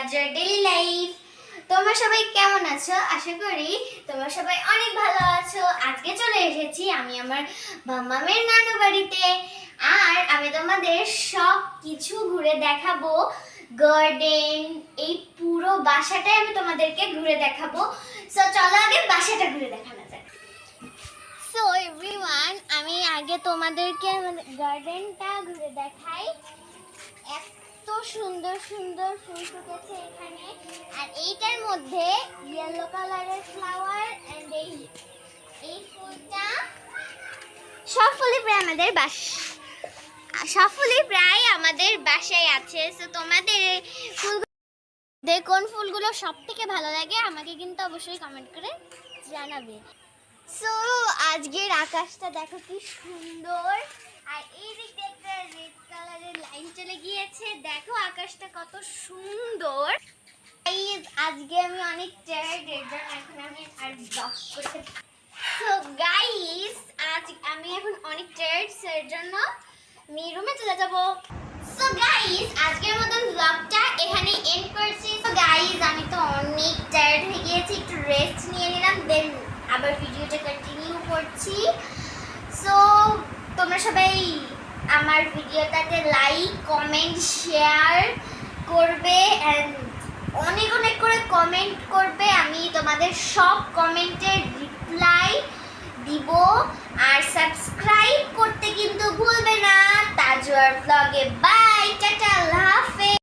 তাজুর daily life. তোমরা সবাই কেমন আছো? আশা করি তোমরা সবাই অনেক ভালো আছো। আজকে চলে এসেছি আমি আমার মামামের নানু বাড়িতে, আর আমি তোমাদের সব কিছু ঘুরে দেখাবো। গার্ডেন, এই পুরো বাসাটাই আমি তোমাদেরকে ঘুরে দেখাবো। সো চলো আগে বাসাটা ঘুরে দেখানো যাক। সো এভরিওয়ান, আমি আগে তোমাদেরকে গার্ডেনটা ঘুরে দেখাই। এত সুন্দর সুন্দর ফুল ফুটেছে এখানে, আর এইটার মধ্যে ইয়েলো কালারের ফ্লাওয়ার এন্ড এই ফুলটা সব ফুলই প্রায় আমাদের বাসায় আছে। সো তোমাদের ফুল কোন ফুলগুলো সব থেকে ভালো লাগে আমাকে কিন্তু অবশ্যই কমেন্ট করে জানাবে। সো আজকের আকাশটা দেখো কি সুন্দর, আর এই দিক দিয়ে একটা রেড কালারের লাইন চলে গিয়েছে। দেখো আকাশটা কত সুন্দর। আজকে আমি অনেক টায়ার্ড, এর জন্য এখন আমি আর ব্লগ করতে। সো গাইস, আজ আমি এখন অনেক টায়ার্ড, এর জন্য আমি রুমে চলে যাব। সো গাইস, আজকের মতন ব্লগটা এখানে এন্ড করছি। সো গাইস, আমি তো অনেক টায়ার্ড হয়ে গিয়েছি, একটু রেস্ট নিয়ে নিলাম, দেন আবার ভিডিওটা কন্টিনিউ করছি। সো তোমরা সবাই আমার ভিডিওটাতে লাইক, কমেন্ট, শেয়ার করবে এন্ড অনেক অনেক করে কমেন্ট করবে। আমি তোমাদের সব কমেন্টের রিপ্লাই দিব, আর সাবস্ক্রাইব করতে কিন্তু ভুলবে না। তাজুয়ার ব্লগে বাই, টাটা, আল্লাহ হাফেজ।